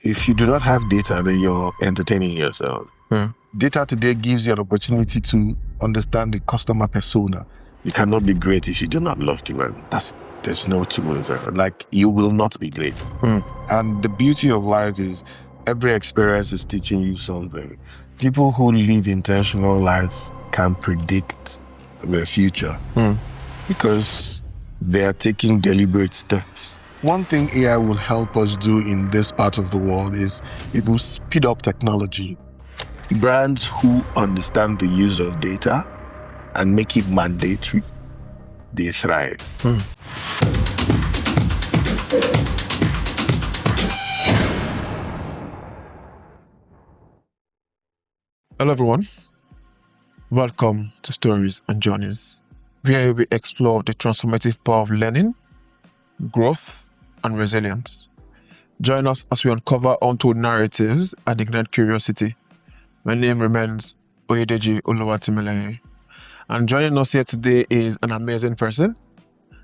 if you do not have data, then you're entertaining yourself. Data today gives you an opportunity to understand the customer persona. You cannot be great if you do not love to learn. There's no two ways around. Like, you will not be great. And the beauty of life is every experience is teaching you something. People who live intentional life can predict their future because they are taking deliberate steps. One thing AI will help us do in this part of the world is it will speed up technology. Brands who understand the use of data and make it mandatory, they thrive. Hello everyone, welcome to Stories and Journeys, where we explore the transformative power of learning, growth, and resilience. Join us as we uncover untold narratives and ignite curiosity. My name remains Oyedeji Oluwatimileye, and joining us here today is an amazing person,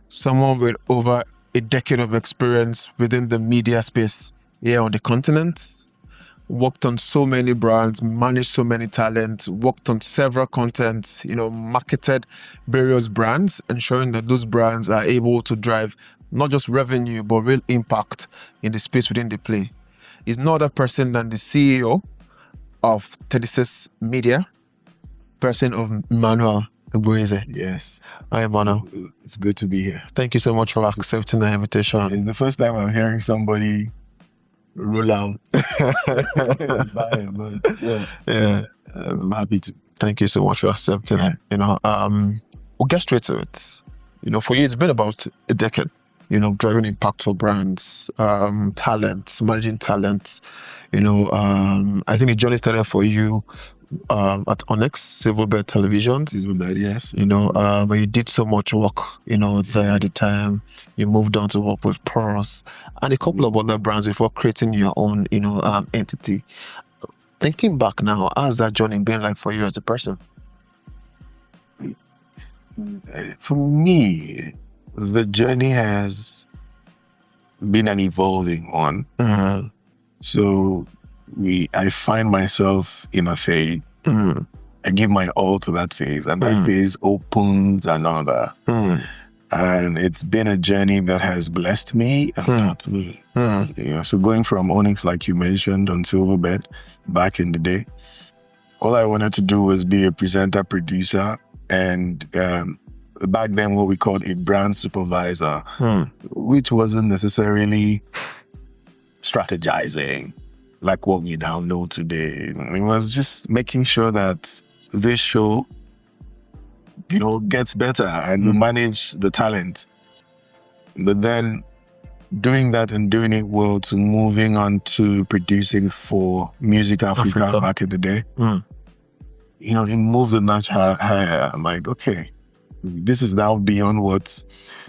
someone with over a decade of experience within the media space here on the continent. Worked on so many brands, managed so many talents, worked on several contents, marketed various brands, ensuring that those brands are able to drive not just revenue, but real impact in the space within the play. He's no other person than the CEO of 36 Media, person of Emmanuel Agbaeze. Yes. Hi, Emmanuel. It's good to be here. Thank you so much for accepting the invitation. It's the first time I'm hearing somebody roll out. Yeah. I'm happy to. Thank you so much for accepting it. We'll get straight to it. For you, it's been about a decade, driving impactful brands, talents, managing talents. I think the journey started for you at Onyx, Civil Bed Television. Civil Bed, yes. But you did so much work, there at the time. You moved on to work with Pearls and a couple of other brands before creating your own, entity. Thinking back now, how's that journey been like for you as a person? For me, the journey has been an evolving one. So I find myself in a phase. I give my all to that phase, and that phase opens another. And it's been a journey that has blessed me and taught me. So going from Onyx, like you mentioned, on Silverbed back in the day, all I wanted to do was be a presenter, producer, and back then what we called a brand supervisor, which wasn't necessarily strategizing like what we now know today. It was just making sure that this show, gets better and we manage the talent. But then doing that and doing it well to moving on to producing for Music Africa back in the day, it moved the notch higher. I'm like, okay, this is now beyond what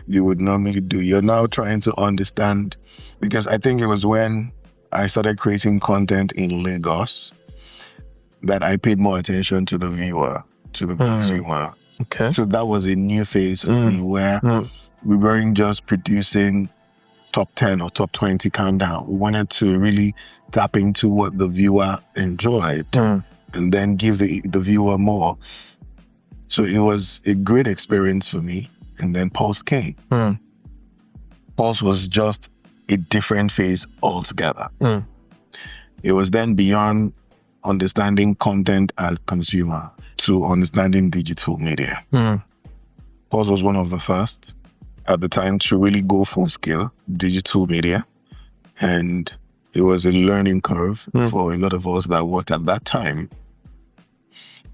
you would normally do. You're now trying to understand, because I think it was when I started creating content in Lagos that I paid more attention to the viewer, to the consumer. Okay. So that was a new phase for me where we weren't just producing top 10 or top 20 countdown. We wanted to really tap into what the viewer enjoyed and then give the viewer more. So it was a great experience for me. And then Pulse came. Pulse was just a different phase altogether. It was then beyond understanding content and consumer to understanding digital media. Pulse was one of the first at the time to really go full scale digital media. And it was a learning curve for a lot of us that worked at that time,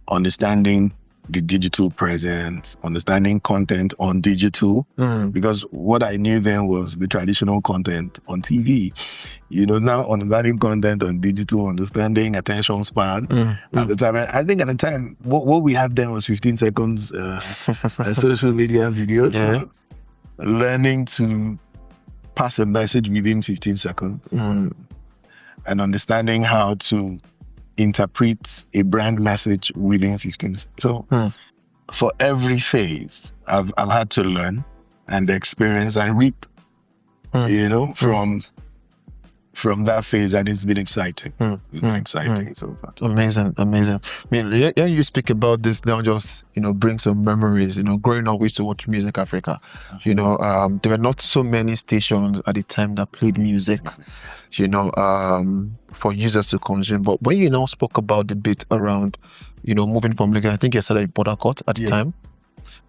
understanding the digital presence, understanding content on digital, because what I knew then was the traditional content on TV. Now understanding content on digital, understanding attention span. At the time, I think at the time, what we had then was 15 seconds social media videos. Yeah. So learning to pass a message within 15 seconds and understanding how to interpret a brand message within 15 seconds. So for every phase, I've had to learn and experience and reap, from from that phase, and it's been exciting. It's been exciting so far. Amazing. I mean, yeah, you speak about this now, just bring some memories. Growing up, we used to watch Music Africa. There were not so many stations at the time that played music, for users to consume. But when you now spoke about the bit around, moving from Lagos, I think you said at Port Harcourt at the time.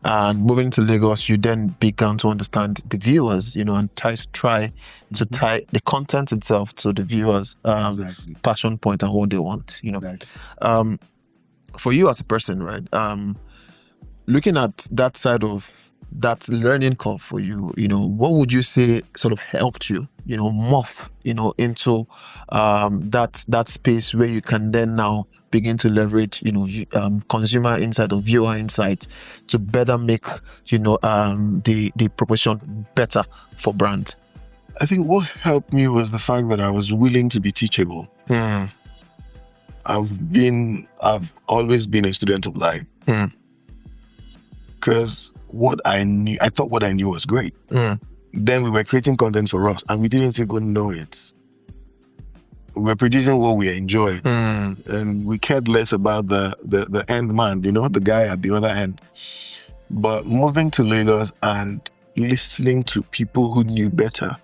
And moving to Lagos, you then began to understand the viewers, and try to tie the content itself to the viewers' passion point and what they want, For you as a person, right? Looking at that side of that learning curve for you, what would you say sort of helped you, morph, into that space where you can then now begin to leverage, consumer insight or viewer insight to better make, the proposition better for brands? I think what helped me was the fact that I was willing to be teachable. I've always been a student of life. Because I thought what I knew was great. Then we were creating content for us, and we didn't even know it. We were producing what we enjoyed, and we cared less about the end man, the guy at the other end. But moving to Lagos and listening to people who knew better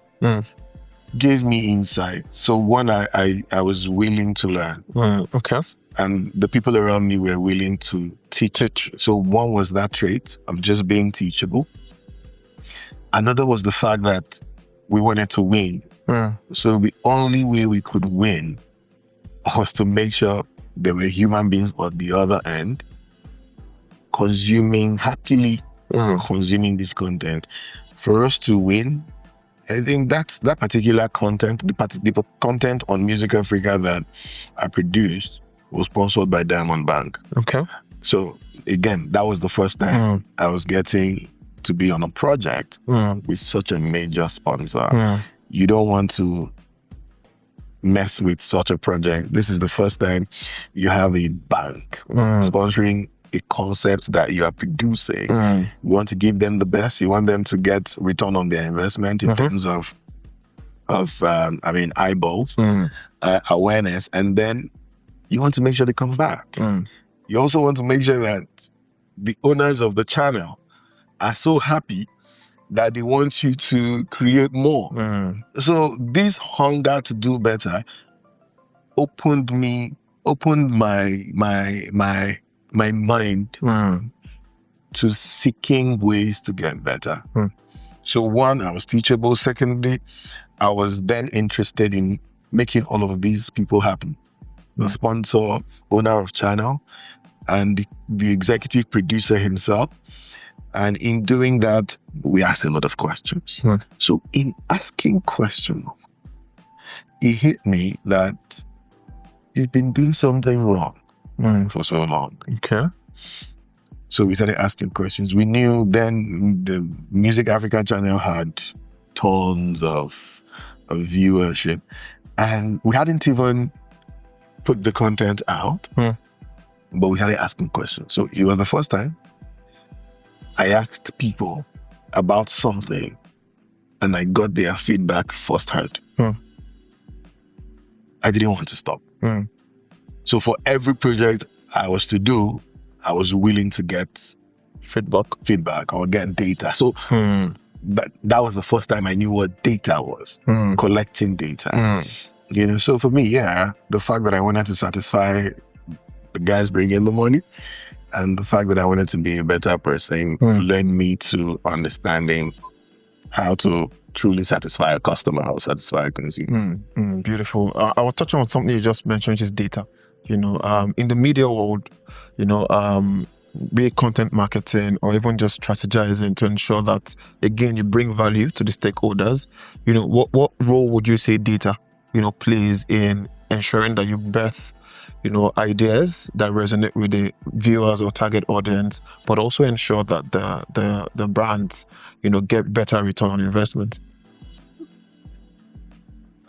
gave me insight. So one, I was willing to learn. Okay. And the people around me were willing to teach. So one was that trait of just being teachable. Another was the fact that we wanted to win. So the only way we could win was to make sure there were human beings on the other end happily consuming this content. For us to win, I think that particular content, the content on Music Africa that I produced, was sponsored by Diamond Bank. Okay. So again, that was the first time I was getting to be on a project with such a major sponsor. You don't want to mess with such a project. This is the first time you have a bank sponsoring a concept that you are producing. You want to give them the best. You want them to get return on their investment in terms of eyeballs, awareness, and then you want to make sure they come back. You also want to make sure that the owners of the channel are so happy that they want you to create more. So this hunger to do better opened my mind to seeking ways to get better. So one, I was teachable. Secondly, I was then interested in making all of these people happy. The sponsor, owner of channel, and the executive producer himself. And in doing that, we asked a lot of questions. So in asking questions, it hit me that you've been doing something wrong for so long. Okay. So we started asking questions. We knew then the Music Africa channel had tons of viewership, and we hadn't even put the content out, but we started asking questions. So it was the first time I asked people about something and I got their feedback firsthand. I didn't want to stop. So for every project I was to do, I was willing to get feedback or get data. So that was the first time I knew what data was, collecting data. So for me, the fact that I wanted to satisfy the guys bringing the money and the fact that I wanted to be a better person led me to understanding how to truly satisfy a customer, how to satisfy a consumer. Beautiful. I was touching on something you just mentioned, which is data. In the media world, be it content marketing or even just strategizing to ensure that, again, you bring value to the stakeholders. What role would you say data, plays in ensuring that you birth, ideas that resonate with the viewers or target audience, but also ensure that the brands, get better return on investment?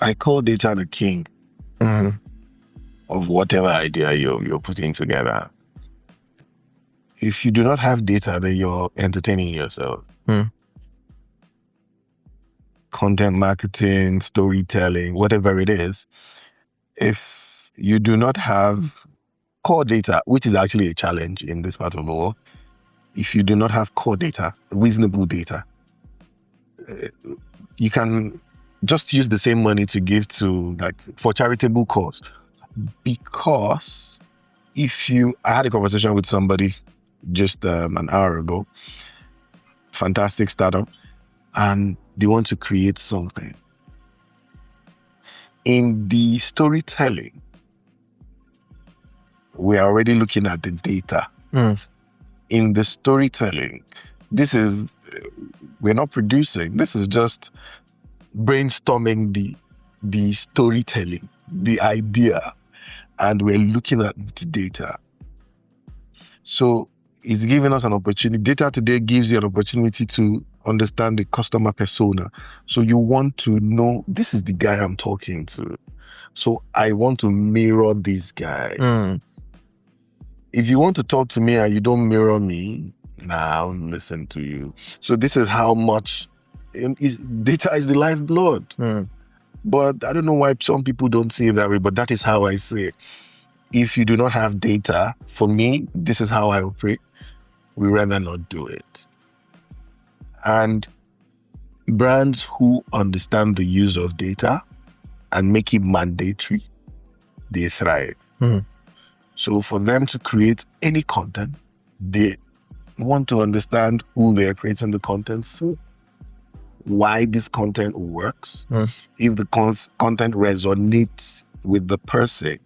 I call data the king of whatever idea you're putting together. If you do not have data, then you're entertaining yourself. content marketing, storytelling, whatever it is, if you do not have core data, which is actually a challenge in this part of the world, if you do not have core data, reasonable data, you can just use the same money to give to, like, for charitable cause. Because I had a conversation with somebody just an hour ago, fantastic startup, and they want to create something. In the storytelling, we are already looking at the data. In the storytelling, we're not producing. This is just brainstorming the storytelling, the idea, and we're looking at the data. So it's giving us an opportunity. Data today gives you an opportunity to understand the customer persona. So you want to know, this is the guy I'm talking to. So I want to mirror this guy. If you want to talk to me and you don't mirror me, I won't listen to you. So this is how much data is the lifeblood. But I don't know why some people don't see it that way, but that is how I see it. If you do not have data, for me, this is how I operate. We rather not do it. And brands who understand the use of data and make it mandatory, they thrive. So for them to create any content, they want to understand who they are creating the content for, why this content works, if the content resonates with the person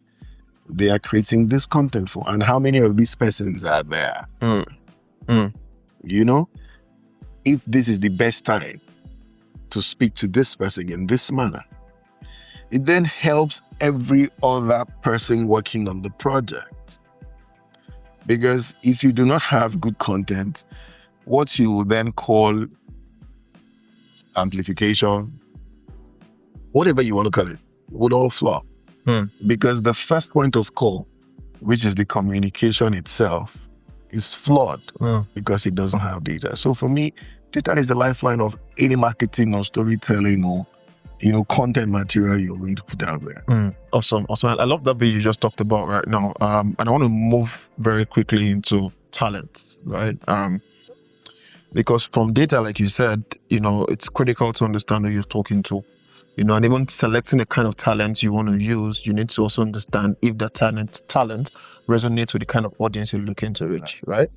they are creating this content for, and how many of these persons are there. You know, if this is the best time to speak to this person in this manner, it then helps every other person working on the project. Because if you do not have good content, what you will then call amplification, whatever you want to call it, would all flop. Because the first point of call, which is the communication itself, is flawed because it doesn't have data. So for me, data is the lifeline of any marketing or storytelling or content material you're going to put out there. Awesome. I love that bit you just talked about right now. And I want to move very quickly into talent, right? Because from data, like you said, it's critical to understand who you're talking to. And even selecting the kind of talent you want to use, you need to also understand if that talent resonates with the kind of audience you're looking to reach, right?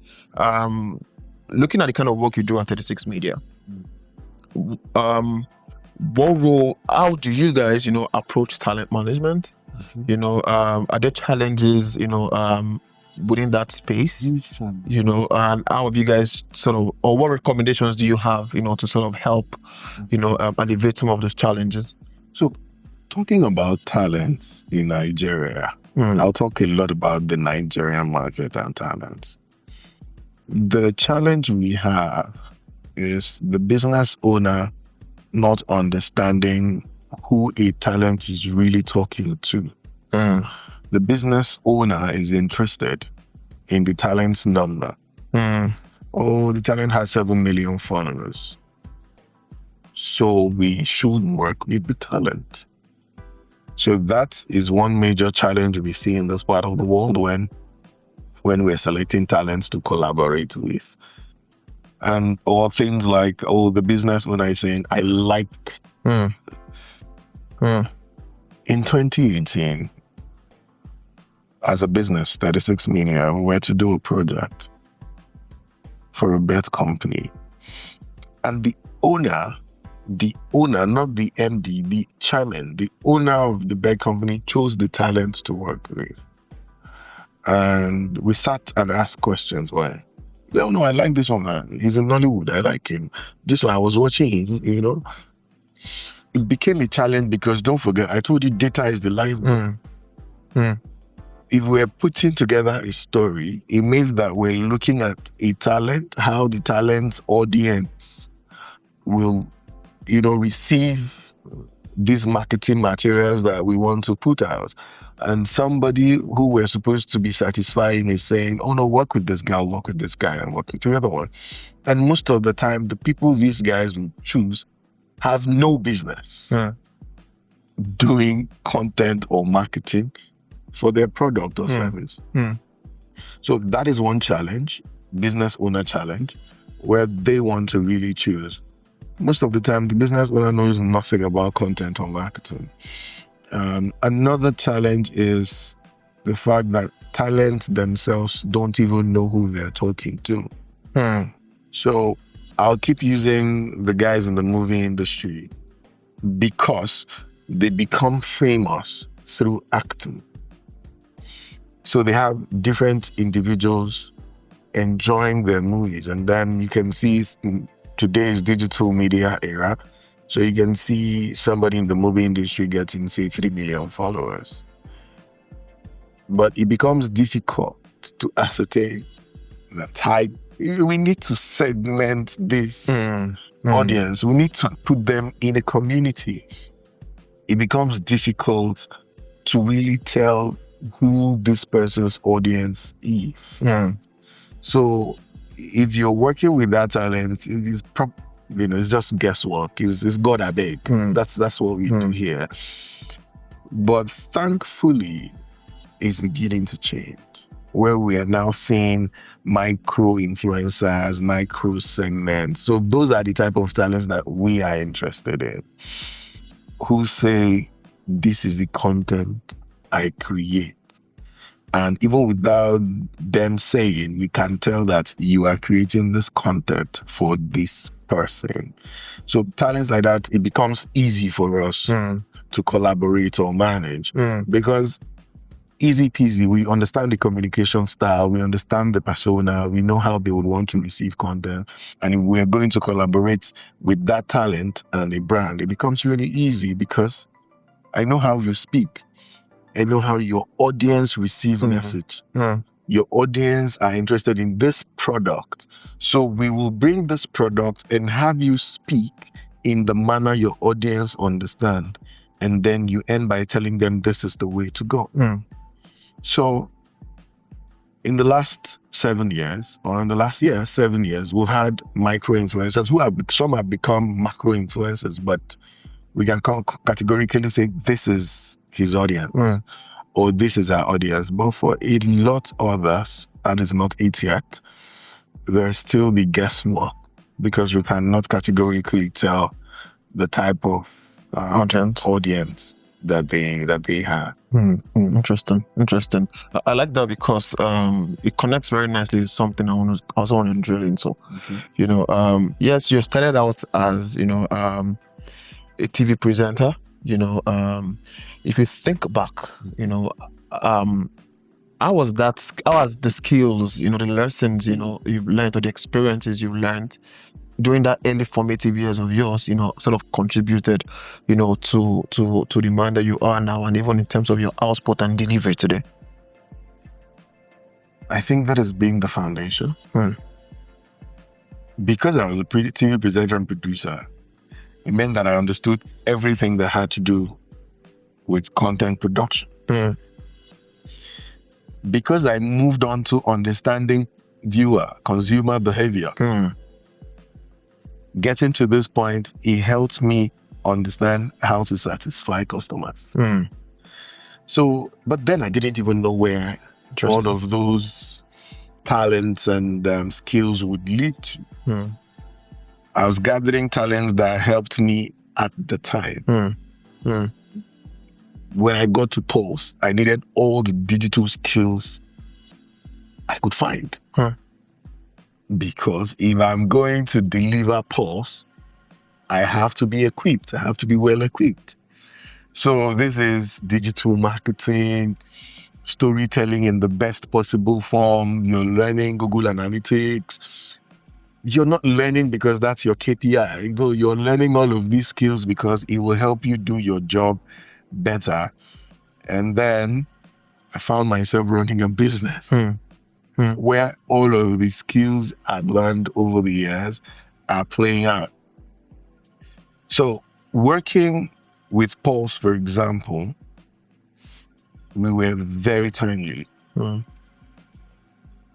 Looking at the kind of work you do at 36 Media, what role, how do you guys, approach talent management? Are there challenges, within that space? And how have you guys or what recommendations do you have, to sort of help, alleviate some of those challenges? So talking about talents in Nigeria, I'll talk a lot about the Nigerian market and talents. The challenge we have is the business owner not understanding who a talent is really talking to. The business owner is interested in the talent's number. Oh, the talent has 7 million followers, so we should work with the talent. So that is one major challenge we see in this part of the world when we're selecting talents to collaborate with. And or things like, the business owner is saying, I like. In 2018, as a business, 36 Media, we were to do a project for a bed company. And the owner, not the MD, the chairman, the owner of the bed company chose the talent to work with. And we sat and asked questions. Why? No, I like this one. He's in Nollywood. I like him. This one, I was watching him, It became a challenge because, don't forget, I told you data is the lifeblood. If we're putting together a story, it means that we're looking at a talent, how the talent's audience will, receive these marketing materials that we want to put out. And somebody who we're supposed to be satisfying is saying, oh no, work with this guy, work with this guy, and work with the other one. And most of the time, the people these guys will choose have no business doing content or marketing for their product or service. So that is one challenge, business owner challenge, where they want to really choose. Most of the time, the business owner knows nothing about content or marketing. Another challenge is the fact that talents themselves don't even know who they're talking to. So I'll keep using the guys in the movie industry because they become famous through acting. So they have different individuals enjoying their movies, and then you can see today's digital media era. So you can see somebody in the movie industry getting, say, 3 million followers. But it becomes difficult to ascertain the type. We need to segment this audience. We need to put them in a community. It becomes difficult to really tell who this person's audience is. So if you're working with that talent, it's it's just guesswork. It's God I beg. That's what we do here. But thankfully, it's beginning to change, where we are now seeing micro influencers, micro segments. So those are the type of talents that we are interested in, who say, this is the content I create. And even without them saying, we can tell that you are creating this content for this person. So talents like that, it becomes easy for us to collaborate or manage because easy peasy, we understand the communication style, we understand the persona, we know how they would want to receive content. And if we're going to collaborate with that talent and a brand, it becomes really easy because I know how you speak. I know how your audience receives message. Your audience are interested in this product. So we will bring this product and have you speak in the manner your audience understand. And then you end by telling them this is the way to go. So in the last 7 years, or in the last 7 years, we've had micro influencers some have become macro influencers, but we can categorically say this is his audience or this is our audience. But for a lot of others, that is not it yet. There's still the guesswork because we cannot categorically tell the type of audience that they have. Interesting. I like that because it connects very nicely with something I also want to drill into. Yes, you started out as a TV presenter. If you think back, how was the skills, the lessons, you've learned, or the experiences you've learned during that early formative years of yours, sort of contributed, to the man that you are now, and even in terms of your output and delivery today? I think that has been the foundation. Because I was a TV presenter and producer, it meant that I understood everything that had to do with content production. Because I moved on to understanding consumer behavior. Getting to this point, it helped me understand how to satisfy customers. So, but then I didn't even know where all of those talents and skills would lead to. I was gathering talents that helped me at the time. When I got to Pulse, I needed all the digital skills I could find. Because if I'm going to deliver Pulse, I have to be equipped. I have to be well equipped. So this is digital marketing, storytelling in the best possible form. You're learning Google Analytics. You're not learning because that's your KPI. Though you're learning all of these skills because it will help you do your job better. And then I found myself running a business where all of the skills I've learned over the years are playing out. So working with Pulse, for example, we were very timely.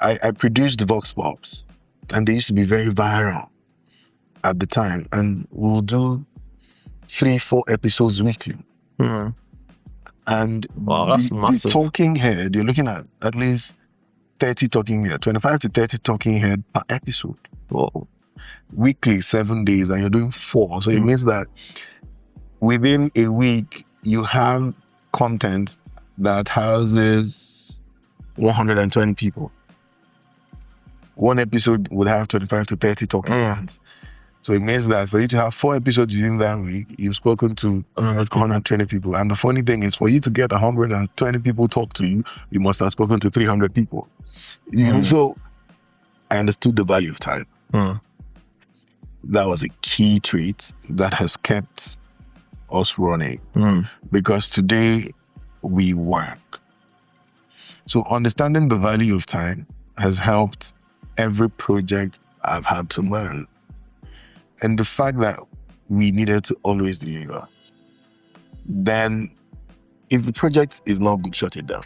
I produced Vox Pops, and they used to be very viral at the time. And we'll do 3-4 episodes weekly. And wow, that's the massive. talking head, you're looking at least 30 talking head, 25 to 30 talking head per episode. Whoa. Weekly, 7 days, and you're doing 4. So it means that within a week, you have content that houses 120 people. One episode would have 25 to 30 talking heads. So it means that for you to have 4 episodes within that week, you've spoken to 120 people. And the funny thing is, for you to get 120 people talk to you, you must have spoken to 300 people. You know, so I understood the value of time. That was a key trait that has kept us running. Because today we work. So understanding the value of time has helped every project I've had to learn. And the fact that we needed to always deliver. Then, if the project is not good, shut it down.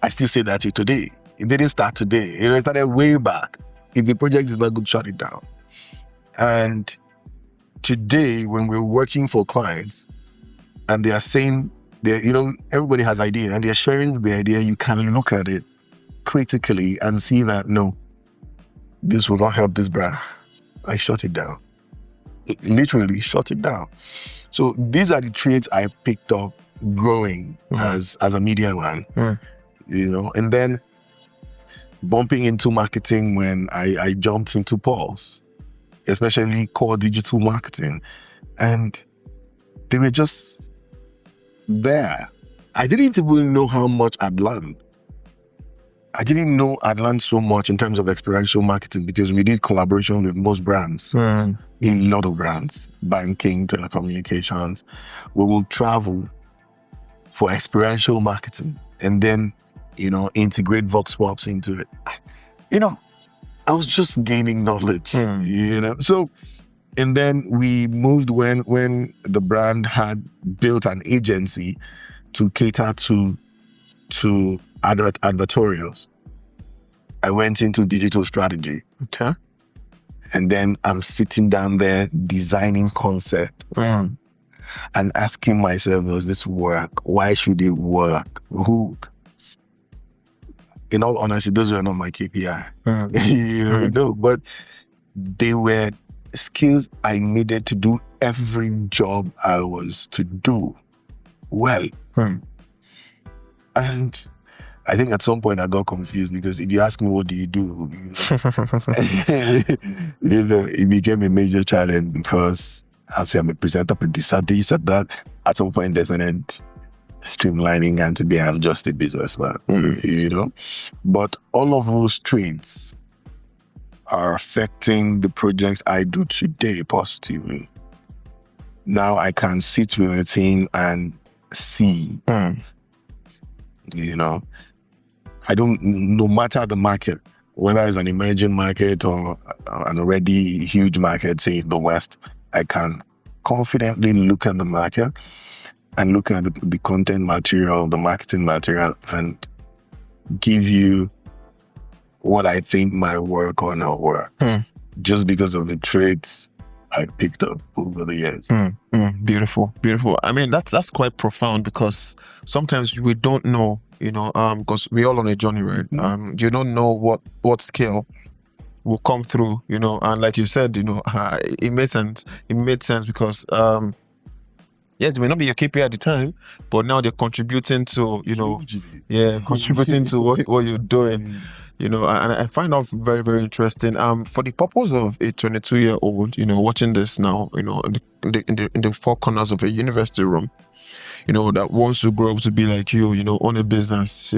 I still say that today. It didn't start today. It started way back. If the project is not good, shut it down. And today, when we're working for clients, and they are saying, everybody has idea, and they're sharing the idea, you can look at it critically and see that, no, this will not help this brand. I shut it down. Literally shut it down. So these are the traits I picked up growing as a media man, and then bumping into marketing when I jumped into Pulse, especially core digital marketing. And they were just there. I didn't even know how much I'd learned. I didn't know I'd learned so much in terms of experiential marketing because we did collaboration with most brands, in a lot of brands, banking, telecommunications. We will travel for experiential marketing and then, integrate Vox Pops into it. I was just gaining knowledge, So, and then we moved when the brand had built an agency to cater to advertorials. I went into digital strategy. Okay. And then I'm sitting down there designing concept and asking myself, does this work? Why should it work? Who? In all honesty, those were not my KPI. But they were skills I needed to do every job I was to do well. And I think at some point I got confused because if you ask me what do you do, it became a major challenge because I'll say I'm a presenter, producer, this and that. At some point there's an end streamlining, and today I'm just a businessman, But all of those traits are affecting the projects I do today positively. Now I can sit with a team and see, I don't, no matter the market, whether it's an emerging market or an already huge market, say in the West, I can confidently look at the market and look at the content material, the marketing material, and give you what I think might work or not work, just because of the traits I picked up over the years. Beautiful. I mean, that's quite profound because sometimes we don't know, because we're all on a journey, right? You don't know what skill will come through, and like you said, it made sense. It made sense because, yes, it may not be your KPI at the time, but now they're contributing to, contributing to what you're doing. And I find out very, very interesting. For the purpose of a 22-year-old, watching this now, in the four corners of a university room, that wants to grow up to be like you, own a business,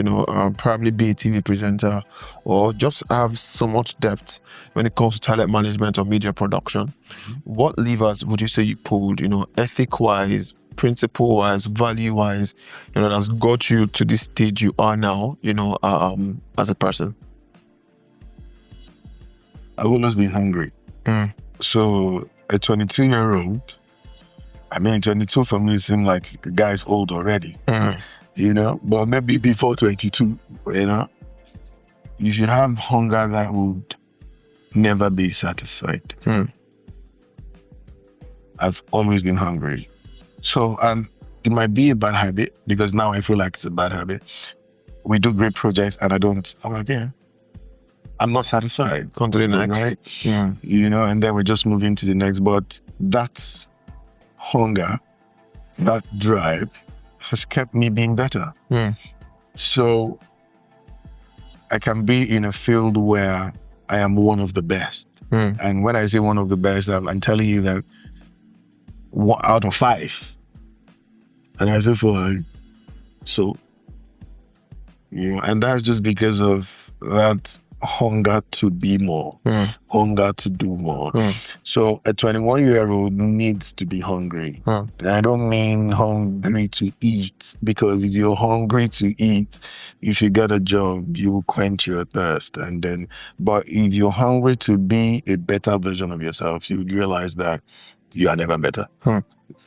probably be a TV presenter, or just have so much depth when it comes to talent management or media production. What levers would you say you pulled, ethic-wise, principle-wise, value-wise, that's got you to this stage you are now, as a person? I've always been hungry. So a 22-year-old, 22 for me seemed like the guy's old already, but maybe before 22, you should have hunger that would never be satisfied. I've always been hungry. So, it might be a bad habit because now I feel like it's a bad habit. We do great projects and I'm like, yeah, I'm not satisfied. On to the next. Right? Yeah. And then we're just moving to the next. But that hunger, that drive has kept me being better. So I can be in a field where I am one of the best. And when I say one of the best, I'm telling you that 1 out of 5. And I still feel like, so, and that's just because of that hunger to be more, hunger to do more. So a 21-year-old needs to be hungry. I don't mean hungry to eat, because if you're hungry to eat, if you get a job, you will quench your thirst. But if you're hungry to be a better version of yourself, you would realize that you are never better.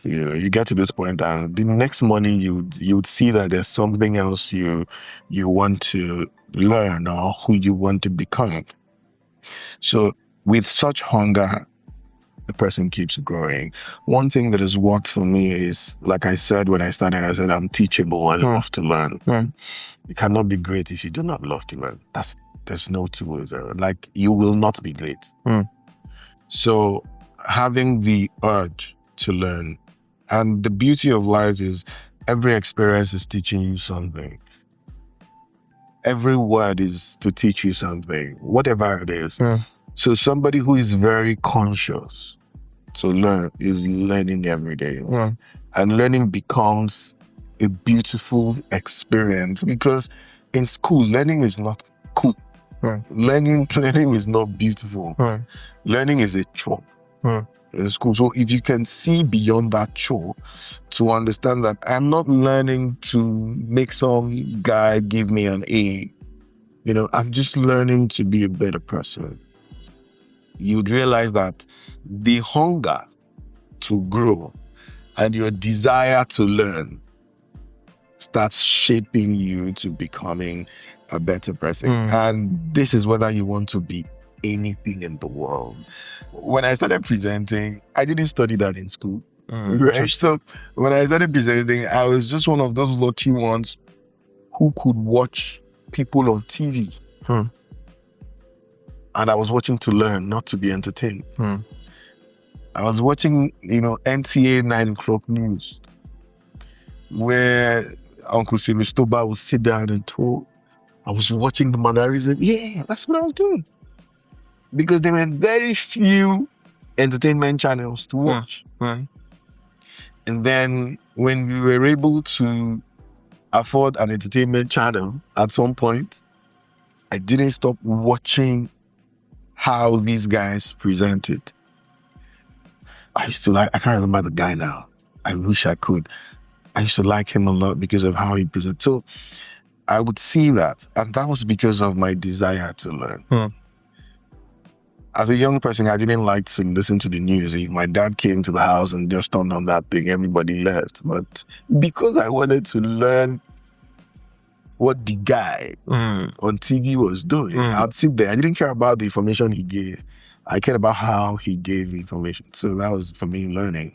You get to this point, and the next morning you would see that there's something else you want to learn or who you want to become. So with such hunger, the person keeps growing. One thing that has worked for me is, like I said when I started, I said I'm teachable and I love to learn. You cannot be great if you do not love to learn. There's no two ways there. Like, you will not be great. So having the urge to learn, and the beauty of life is every experience is teaching you something. Every word is to teach you something, whatever it is. So somebody who is very conscious to learn is learning every day. And learning becomes a beautiful experience, because in school, learning is not cool. Learning is not beautiful. Learning is a chore in school. So if you can see beyond that chore to understand that I'm not learning to make some guy give me an A, I'm just learning to be a better person, you'd realize that the hunger to grow and your desire to learn starts shaping you to becoming a better person. And this is whether you want to be anything in the world. When I started presenting, I didn't study that in school. Right? So when I started presenting, I was just one of those lucky ones who could watch people on TV. And I was watching to learn, not to be entertained. I was watching, NTA 9 o'clock news, where Uncle Simistoba would sit down and talk. I was watching the mannerism. Yeah, that's what I was doing. Because there were very few entertainment channels to watch. And then when we were able to afford an entertainment channel at some point, I didn't stop watching how these guys presented. I can't remember the guy now. I wish I could. I used to like him a lot because of how he presented. So I would see that, and that was because of my desire to learn. As a young person, I didn't like to listen to the news. If my dad came to the house and just turned on that thing, everybody left. But because I wanted to learn what the guy on TV was doing, I'd sit there. I didn't care about the information he gave. I cared about how he gave the information. So that was, for me, learning.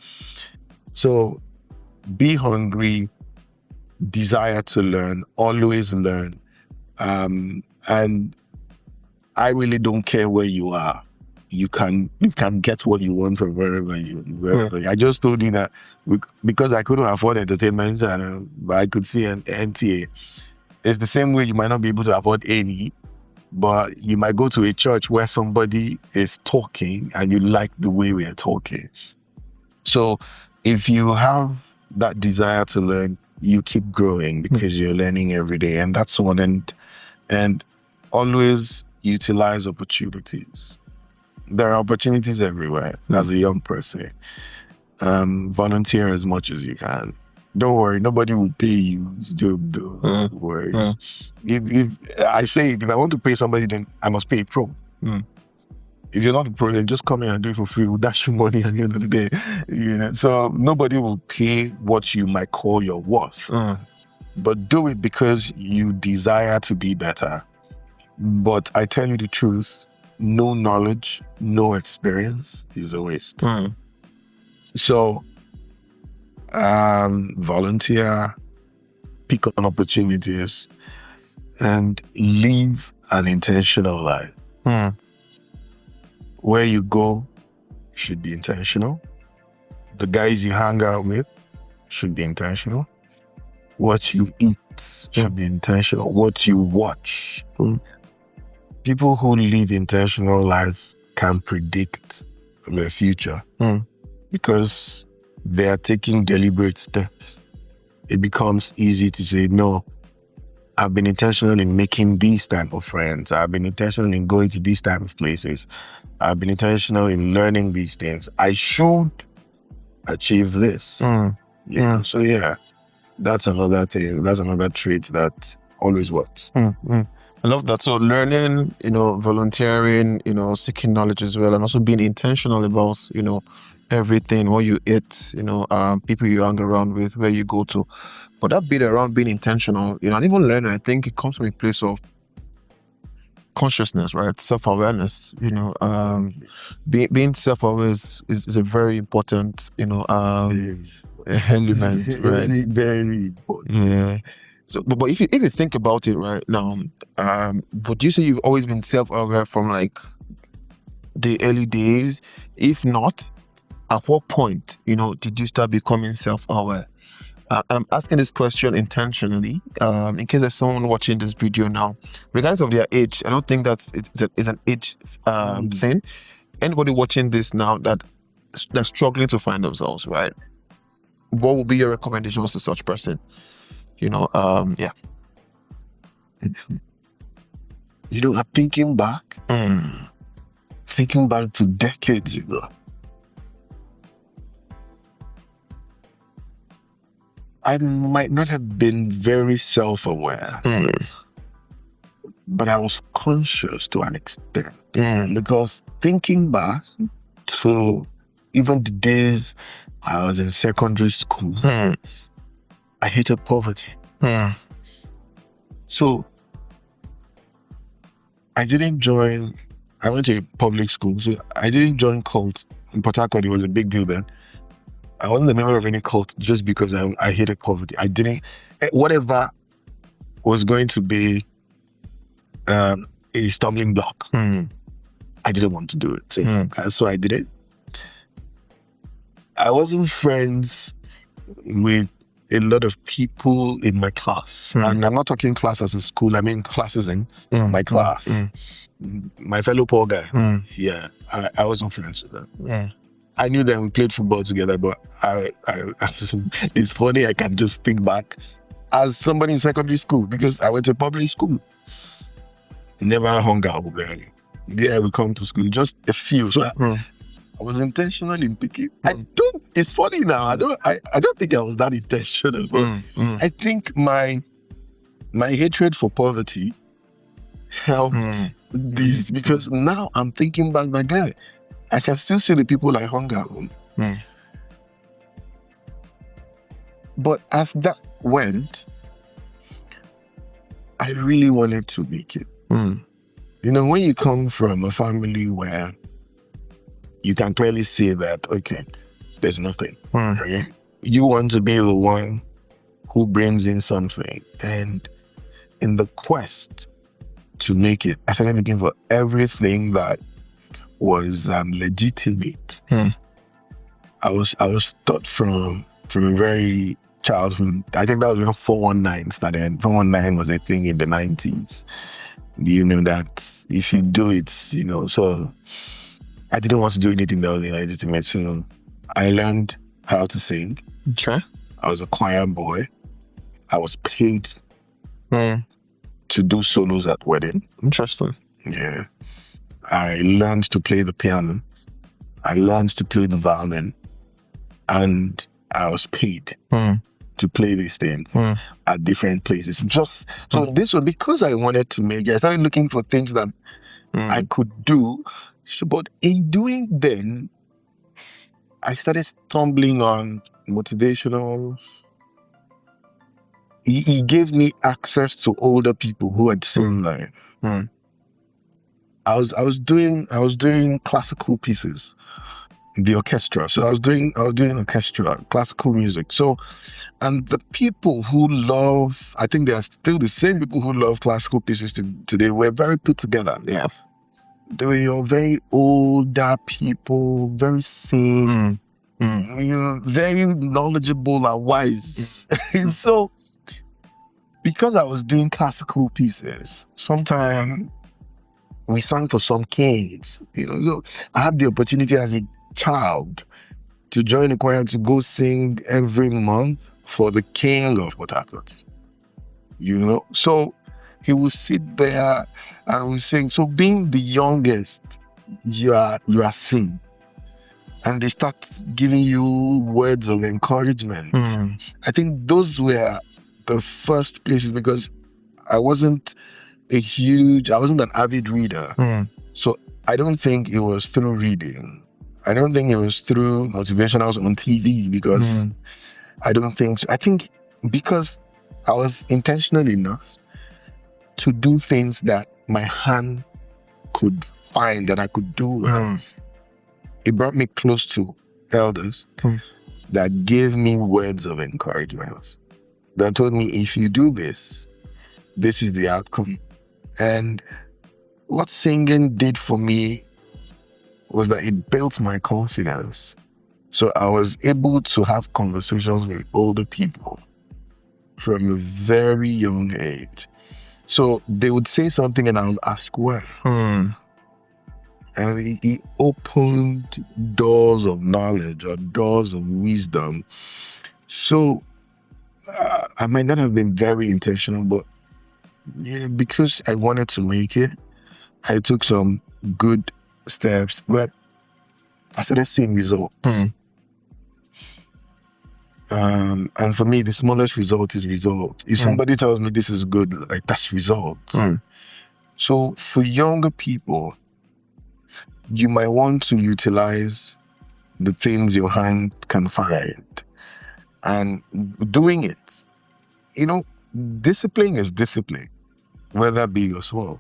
So be hungry, desire to learn, always learn. And I really don't care where you are. You can get what you want from wherever I just told you that because I couldn't afford entertainment channel, but I could see an NTA. It's the same way you might not be able to afford any, but you might go to a church where somebody is talking and you like the way we are talking. So if you have that desire to learn, you keep growing because you're learning every day. And that's one. And always utilize opportunities. There are opportunities everywhere as a young person. Volunteer as much as you can. Don't worry, nobody will pay you. Don't worry. If I say, if I want to pay somebody, then I must pay a pro. If you're not a pro, then just come here and do it for free. We'll dash you money at the end of the day. So nobody will pay what you might call your worth. But do it because you desire to be better. But I tell you the truth, no knowledge, no experience is a waste. So, volunteer, pick on opportunities, and live an intentional life. Where you go should be intentional. The guys you hang out with should be intentional. What you eat should be intentional. What you watch. People who live intentional lives can predict their future because they are taking deliberate steps. It becomes easy to say, no, I've been intentional in making these type of friends. I've been intentional in going to these type of places. I've been intentional in learning these things. I should achieve this. So yeah, that's another thing. That's another trait that always works. I love that. So learning, volunteering, seeking knowledge as well, and also being intentional about, everything, what you eat, people you hang around with, where you go to. But that bit around being intentional, and even learning, I think it comes from a place of consciousness, right? Self-awareness, being self-aware is a very important, element, right? Very, very important. Yeah. So, but if you think about it right now, would you say you've always been self-aware from like the early days? If not, at what point, did you start becoming self-aware? I'm asking this question intentionally, in case there's someone watching this video now, regardless of their age. I don't think it's an age thing. Anybody watching this now that's struggling to find themselves, right? What would be your recommendations to such person? I'm thinking back to decades ago. I might not have been very self-aware, but I was conscious to an extent. Because thinking back to even the days I was in secondary school, I hated poverty. So I went to a public school, so I didn't join cult. In Port Harcourt, it was a big deal then. I wasn't a member of any cult just because I hated poverty. I didn't, whatever was going to be a stumbling block, I didn't want to do it. So I did it. I wasn't friends with a lot of people in my class. And I'm not talking class as a school, I mean classes in my class. My fellow poor guy. Yeah, I wasn't friends with them. I knew that we played football together, but it's funny, I can just think back as somebody in secondary school because I went to public school. Never hung out with them. Yeah, we come to school, just a few. So I was intentional in picking. It's funny now, I don't think I was that intentional, but I think my hatred for poverty helped this because now I'm thinking back, my guy, I can still see the people I hung out with. But as that went, I really wanted to make it. When you come from a family where you can clearly see that, okay, there's nothing. Right? You want to be the one who brings in something. And in the quest to make it, I started looking for everything that was legitimate. I was taught from a very childhood. I think that was when 419 started. 419 was a thing in the 90s. You know that if you do it, so I didn't want to do anything that was illegitimate. So I learned how to sing. Okay. I was a choir boy. I was paid to do solos at wedding. Interesting. Yeah. I learned to play the piano. I learned to play the violin. And I was paid to play these things at different places. So this was because I wanted to make it. I started looking for things that I could do. So, but in doing then, I started stumbling on motivational. He gave me access to older people who had seen life. I was doing classical pieces. the orchestra. So I was doing orchestra, classical music. So, and the people who love, I think they are still the same people who love classical pieces today, were very put together. Yeah. They were your very older people, very sane, very knowledgeable and wise. So, because I was doing classical pieces, sometimes we sang for some kings. So I had the opportunity as a child to join the choir to go sing every month for the king of Port Harcourt. So he would sit there and we sing. So being the youngest, you are seen, and they start giving you words of encouragement. I think those were the first places, because I wasn't an avid reader. So I don't think it was through reading. I don't think it was through motivationals on TV, because I don't think so. I think because I was intentional enough to do things that my hand could find that I could do. It brought me close to elders that gave me words of encouragement, that told me, if you do this, this is the outcome. And what singing did for me was that it built my confidence. So I was able to have conversations with older people from a very young age. So they would say something and I would ask why. And it opened doors of knowledge or doors of wisdom. So I might not have been very intentional, but because I wanted to make it, I took some good steps, but I started seeing results. And for me, the smallest result is result. If somebody tells me this is good, like, that's result. So for younger people, you might want to utilize the things your hand can find and doing it. Discipline is discipline, whether big or small.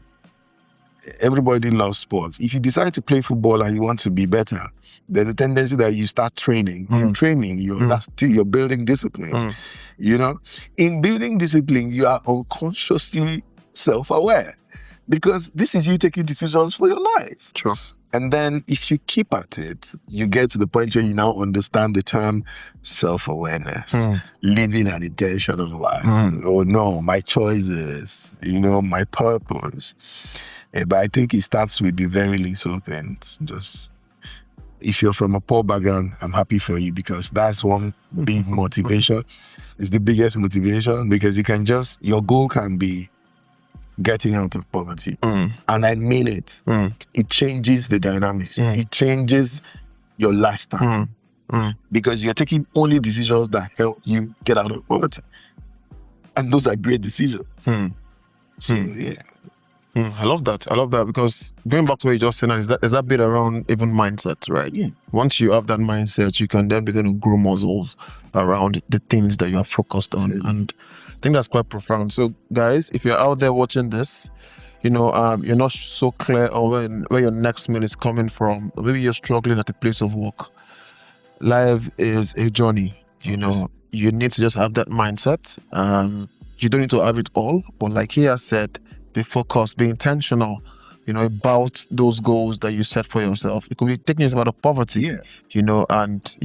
Everybody loves sports. If you decide to play football and you want to be better, there's a tendency that you start training. In training, you're building discipline. In building discipline, you are unconsciously self-aware, because this is you taking decisions for your life. Sure. And then if you keep at it, you get to the point where you now understand the term self-awareness, living an intentional life. Oh no, my choices, my purpose. But I think it starts with the very little things. Just, if you're from a poor background, I'm happy for you, because that's one big motivation. It's the biggest motivation, because your goal can be getting out of poverty. And I mean it. It changes the dynamics. It changes your lifetime. Because you're taking only decisions that help you get out of poverty. And those are great decisions. So, yeah. I love that, because going back to what you just said, is that bit around even mindset, right? Yeah. Once you have that mindset, you can then begin to grow muscles around the things that you're focused on. And I think that's quite profound. So guys, if you're out there watching this, you're not so clear on where your next meal is coming from, or maybe you're struggling at a place of work. Life is a journey. You need to just have that mindset. You don't need to have it all, but like he has said, be focused, be intentional, about those goals that you set for yourself. It could be taking yourself out of poverty, and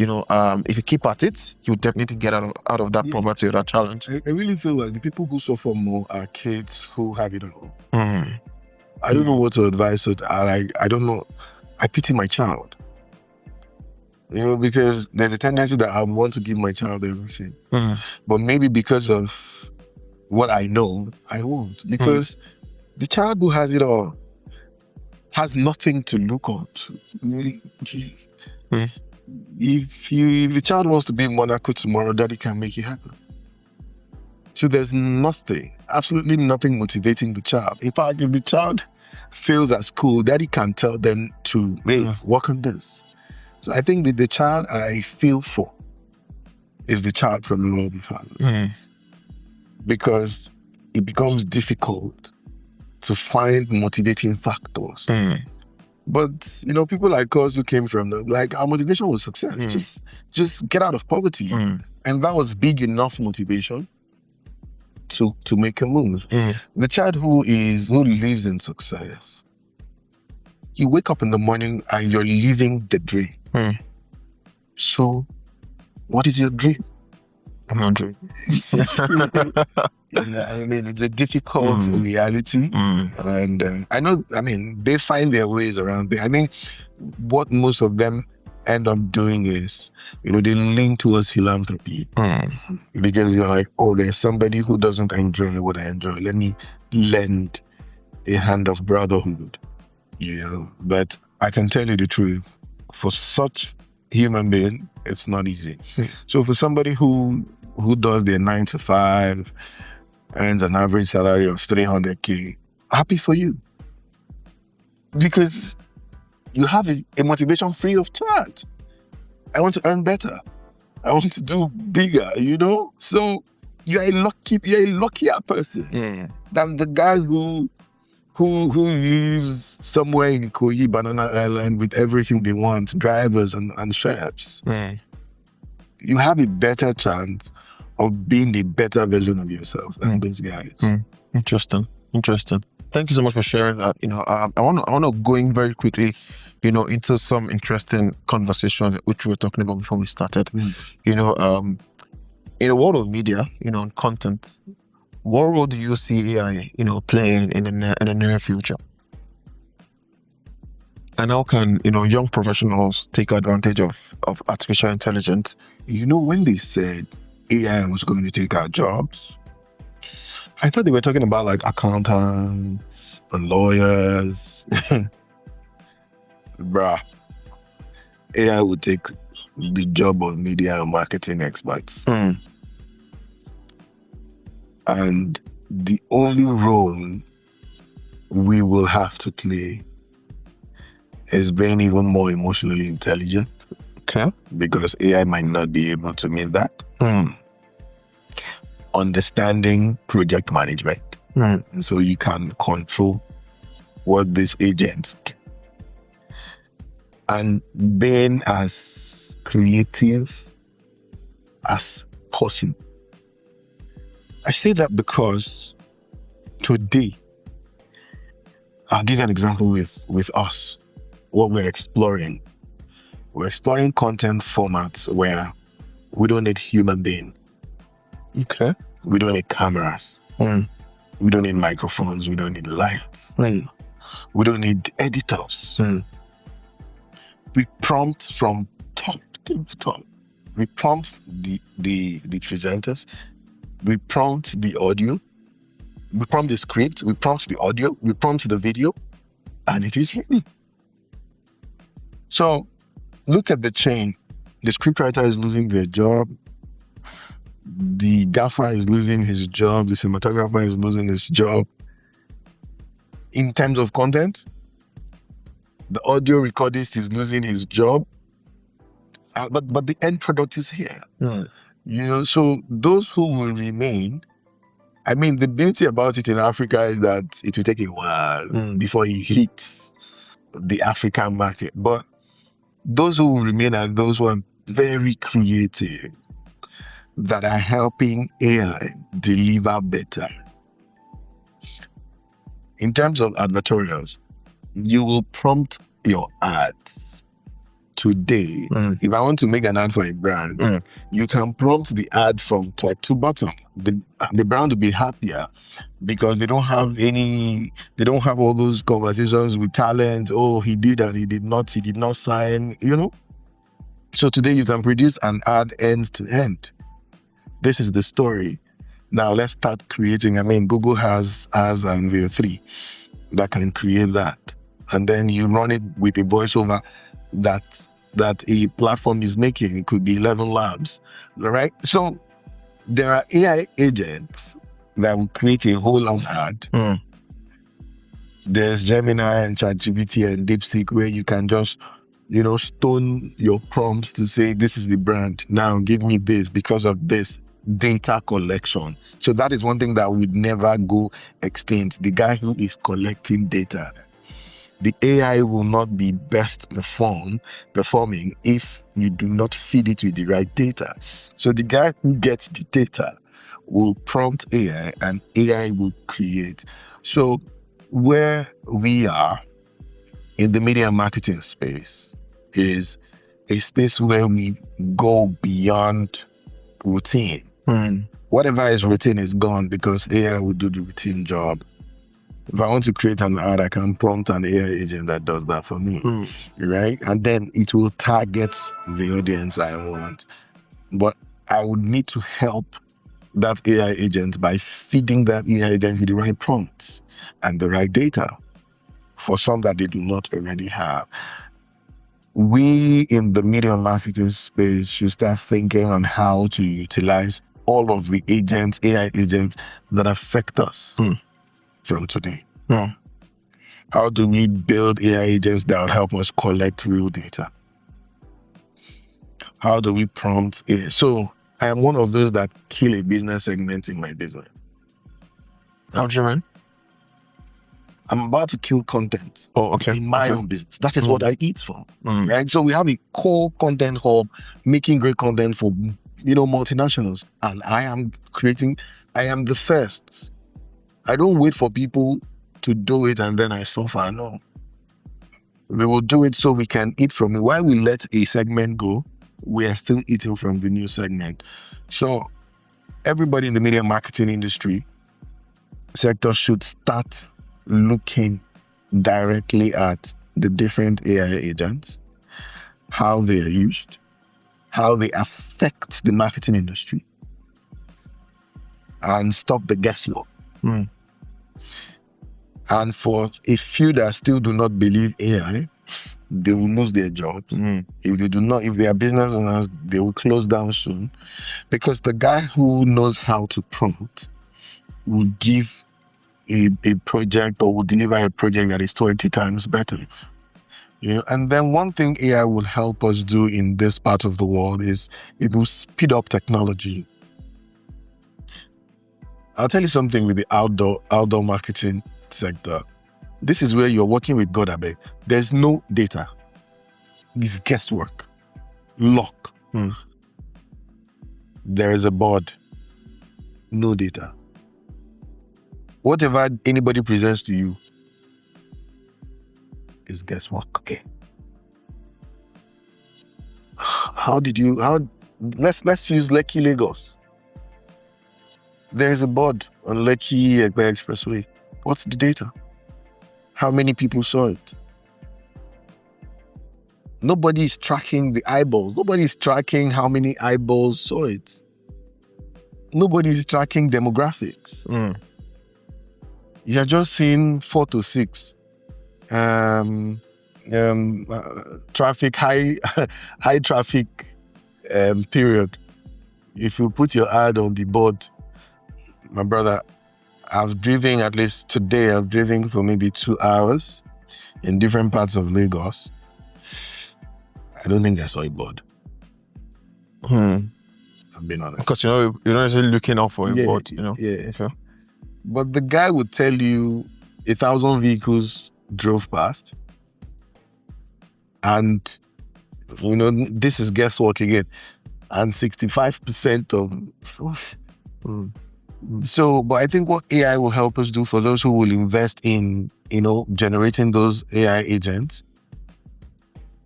if you keep at it, you definitely get out of that poverty or that challenge. I really feel like the people who suffer more are kids who have it all. I don't know what to advise. I don't know. I pity my child. Because there's a tendency that I want to give my child everything. But maybe because of what I know, I won't. Because the child who has it all has nothing to look on to. If the child wants to be in Monaco tomorrow, daddy can make it happen. So there's nothing, absolutely nothing motivating the child. In fact, if the child fails at school, daddy can tell them to work on this. So I think that the child I feel for is the child from the Lord family. Because it becomes difficult to find motivating factors But people like us who came from our motivation was success. Just get out of poverty, and that was big enough motivation to make a move. The child who lives in success, you wake up in the morning and you're living the dream. So, what is your dream? I'm not dreaming. It's a difficult reality, and I know. They find their ways around it. I think what most of them end up doing is, they lean towards philanthropy, because you're like, oh, there's somebody who doesn't enjoy what I enjoy. Let me lend a hand of brotherhood. But I can tell you the truth. For such human being, it's not easy. So for somebody who does their 9 to 5, earns an average salary of 300K, happy for you. Because you have a motivation free of charge. I want to earn better. I want to do bigger, So you're a luckier person than the guy who lives somewhere in Ikoyi, Banana Island, with everything they want, drivers and chefs. You have a better chance of being a better version of yourself than those guys. Interesting. Thank you so much for sharing that. I want to go in very quickly, into some interesting conversations which we were talking about before we started. In the world of media, and content, what role do you see AI, playing in the near future? And how can, young professionals take advantage of artificial intelligence? When they said AI was going to take our jobs, I thought they were talking about like accountants and lawyers. Bruh, AI would take the job of media and marketing experts. And the only role we will have to play is being even more emotionally intelligent. Okay. Because AI might not be able to meet that. Understanding project management. And so you can control what these agents do. And being as creative as possible. I say that because today, I'll give you an example with us, what we're exploring. We're exploring content formats where we don't need human being. Okay. We don't need cameras. We don't need microphones. We don't need lights. We don't need editors. We prompt from top to top. We prompt the presenters. We prompt the audio. We prompt the script. We prompt the audio. We prompt the video. And it is ready. So look at the chain. The scriptwriter is losing their job. The gaffer is losing his job. The cinematographer is losing his job. In terms of content, the audio recordist is losing his job. But the end product is here. So those who will remain, the beauty about it in Africa is that it will take a while before it hits the African market. But those who will remain are those who are very creative, that are helping AI deliver better. In terms of advertorials, you will prompt your ads today. If I want to make an ad for a brand, you can prompt the ad from top to bottom. The brand will be happier because they don't have all those conversations with talent. Oh, he did and he did not sign, So today you can produce an ad end to end. This is the story. Now let's start creating. Google has VO3 that can create that. And then you run it with a voiceover that a platform is making. It could be 11 labs, right? So there are AI agents that will create a whole long ad. There's Gemini and ChatGPT and DeepSeek where you can just, stone your prompts to say, this is the brand. Now give me this because of this. Data collection. So that is one thing that would never go extinct. The guy who is collecting data. the AI will not be best performing if you do not feed it with the right data. So the guy who gets the data will prompt AI and AI will create. So where we are in the media marketing space is a space where we go beyond routine. Whatever is routine is gone because AI will do the routine job. If I want to create an ad, I can prompt an AI agent that does that for me, right? And then it will target the audience I want. But I would need to help that AI agent by feeding that AI agent with the right prompts and the right data for some that they do not already have. We in the media marketing space should start thinking on how to utilize all of the agents, AI agents that affect us from today. How do we build AI agents that will help us collect real data? How do we prompt AI? So I am one of those that kill a business segment in my business. How do you mean? I'm about to kill content in my own business. That is what I eat from, right? So we have a core content hub making great content for, multinationals. And I am the first. I don't wait for people to do it and then I suffer. No. We will do it so we can eat from it. While we let a segment go, we are still eating from the new segment. So everybody in the media marketing industry sector should start looking directly at the different AI agents, how they are used, how they affect the marketing industry, and stop the guesswork. And for a few that still do not believe AI, they will lose their jobs. If they are business owners, they will close down soon, because the guy who knows how to prompt will give a project or will deliver a project that is 20 times better. And then one thing AI will help us do in this part of the world is it will speed up technology. I'll tell you something with the outdoor marketing sector. This is where you're working with God, abeg. There's no data. It's guesswork. Luck. There is a board. No data. Whatever anybody presents to you is guesswork. Okay. Let's use Lekki, Lagos. There is a board on Lekki Agbaeze Expressway. What's the data? How many people saw it? Nobody is tracking the eyeballs. Nobody is tracking how many eyeballs saw it. Nobody is tracking demographics. You're just seeing 4 to 6 traffic, high traffic period. If you put your ad on the board, my brother, I've driven for maybe 2 hours in different parts of Lagos. I don't think I saw a board. I've been honest. Because you're not necessarily looking out for a board, Yeah. Okay. But the guy would tell you 1,000 vehicles drove past. And, this is guesswork again. And 65% of... So, but I think what AI will help us do for those who will invest in, generating those AI agents,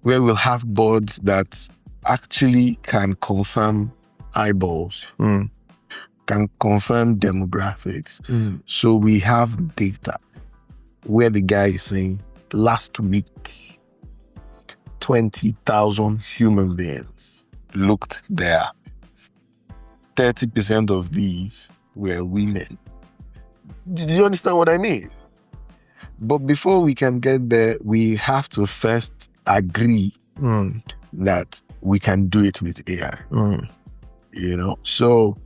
where we'll have boards that actually can confirm eyeballs, can confirm demographics. So we have data where the guy is saying, last week, 20,000 human beings looked there. 30% of these were women. Do you understand what I mean? But before we can get there, we have to first agree that we can do it with AI. So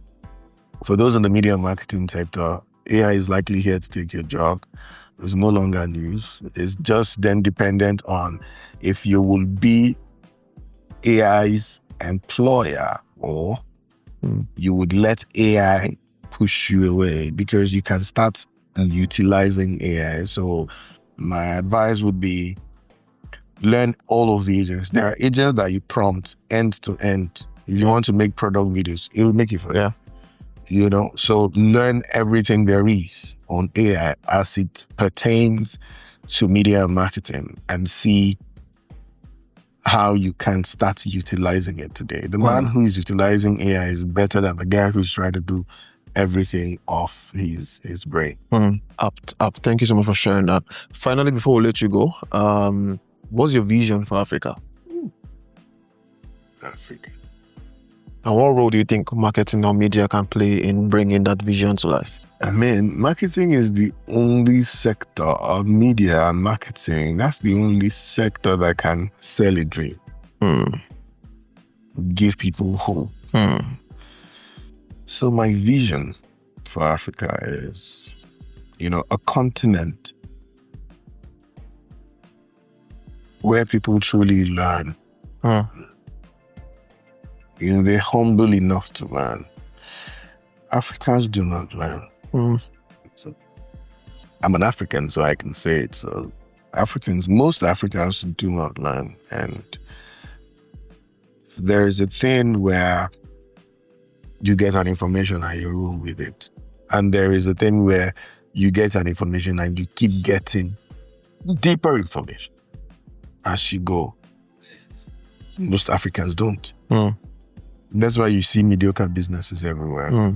for those in the media marketing sector, AI is likely here to take your job. It's no longer news. It's just then dependent on if you will be AI's employer or you would let AI push you away, because you can start utilizing AI. So my advice would be learn all of the agents. There are agents that you prompt end to end. If you want to make product videos, it will make it for you. Yeah. You know, so learn everything there is on AI as it pertains to media and marketing and see how you can start utilizing it today. The man who is utilizing AI is better than the guy who's trying to do everything off his brain. Up. Thank you so much for sharing that. Finally, before we let you go, what's your vision for Africa? Africa. And what role do you think marketing or media can play in bringing that vision to life? I mean, marketing is the only sector of media and marketing. That's the only sector that can sell a dream. Give people hope. So my vision for Africa is, a continent where people truly learn. They're humble enough to learn. Africans do not learn. So, I'm an African, so I can say it. So most Africans do not learn. And there is a thing where you get an information and you roll with it. And there is a thing where you get an information and you keep getting deeper information as you go. Most Africans don't. That's why you see mediocre businesses everywhere.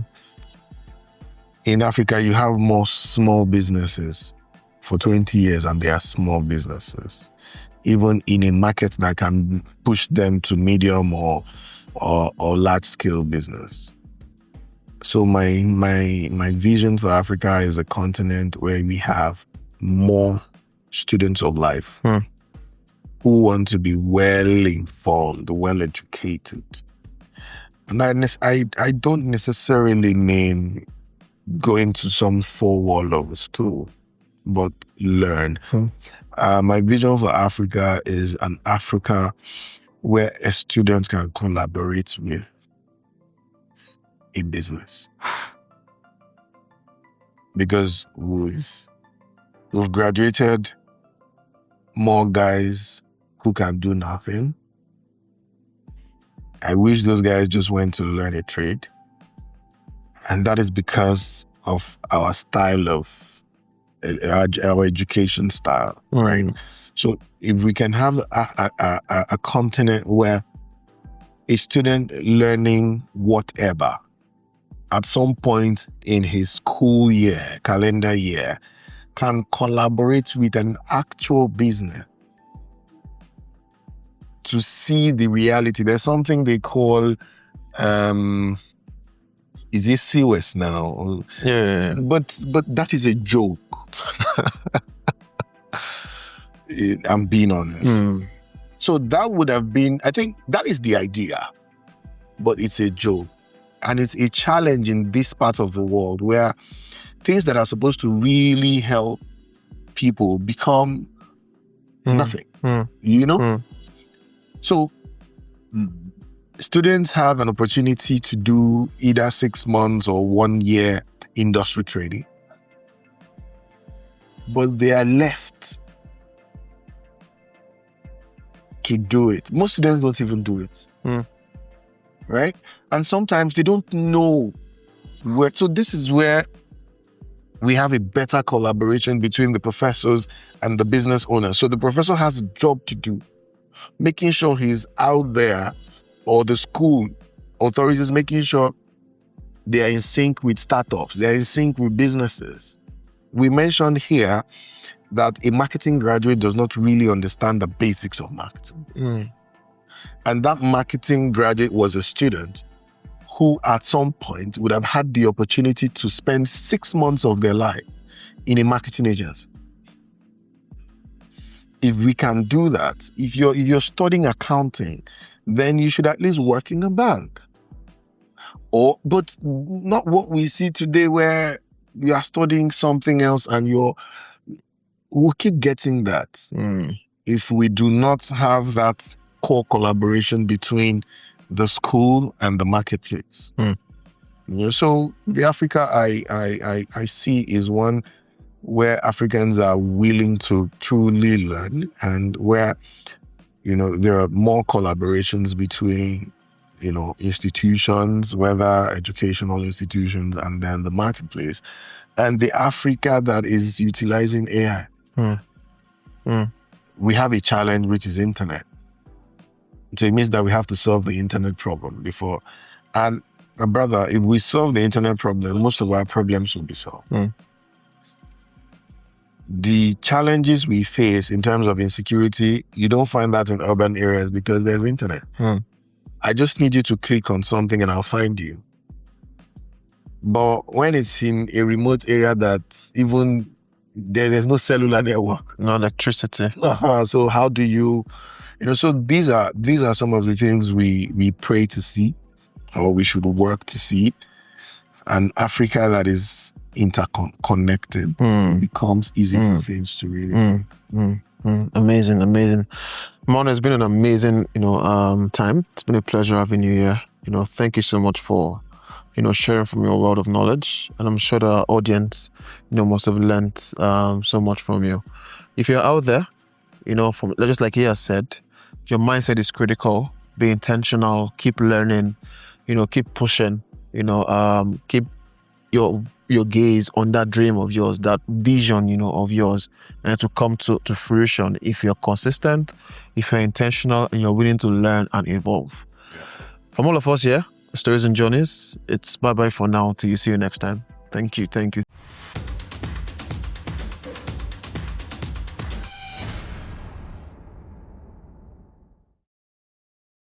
In Africa, you have more small businesses for 20 years and they are small businesses. Even in a market that can push them to medium or large-scale business. So my vision for Africa is a continent where we have more students of life who want to be well-informed, well-educated. And I don't necessarily mean going to some four-wall of a school, but learn. My vision for Africa is an Africa where a student can collaborate with a business. Because we've graduated more guys who can do nothing. I wish those guys just went to learn a trade. And that is because of our style of our education style, right? So if we can have a continent where a student learning whatever at some point in his school year, calendar year, can collaborate with an actual business to see the reality. There's something they call, is it COS now? Yeah. But that is a joke. I'm being honest. So that would have been, I think that is the idea, but it's a joke. And it's a challenge in this part of the world where things that are supposed to really help people become nothing, So students have an opportunity to do either 6 months or 1 year industry training, but they are left to do it. Most students don't even do it. Right? And sometimes they don't know where. So this is where we have a better collaboration between the professors and the business owners. So the professor has a job to do, making sure he's out there, or the school authorities making sure they are in sync with startups, they are in sync with businesses. We mentioned here that a marketing graduate does not really understand the basics of marketing. And that marketing graduate was a student who at some point would have had the opportunity to spend 6 months of their life in a marketing agency. If we can do that, if you're studying accounting, then you should at least work in a bank. But not what we see today where you are studying something else and we'll keep getting that. If we do not have that core collaboration between the school and the marketplace. So the Africa I see is one where Africans are willing to truly learn, and where, there are more collaborations between, institutions, whether educational institutions, and then the marketplace, and the Africa that is utilizing AI. We have a challenge, which is internet. So it means that we have to solve the internet problem before. And my brother, if we solve the internet problem, most of our problems will be solved. The challenges we face in terms of insecurity, you don't find that in urban areas because there's internet. I just need you to click on something and I'll find you. But when it's in a remote area that even there's no cellular network, no electricity. So how do you, so these are some of the things we pray to see, or we should work to see. An Africa that is interconnected becomes easy for things to really Amazing. Mon, it's been an amazing, time. It's been a pleasure having you here. Thank you so much for, sharing from your world of knowledge. And I'm sure the audience, must have learned so much from you. If you're out there, from just like he has said, your mindset is critical. Be intentional. Keep learning. Keep pushing. Keep your gaze on that dream of yours, that vision, of yours, and to come to fruition if you're consistent, if you're intentional, and you're willing to learn and evolve. From all of us here, Stories and Journeys, it's bye-bye for now. Till you see you next time. Thank you.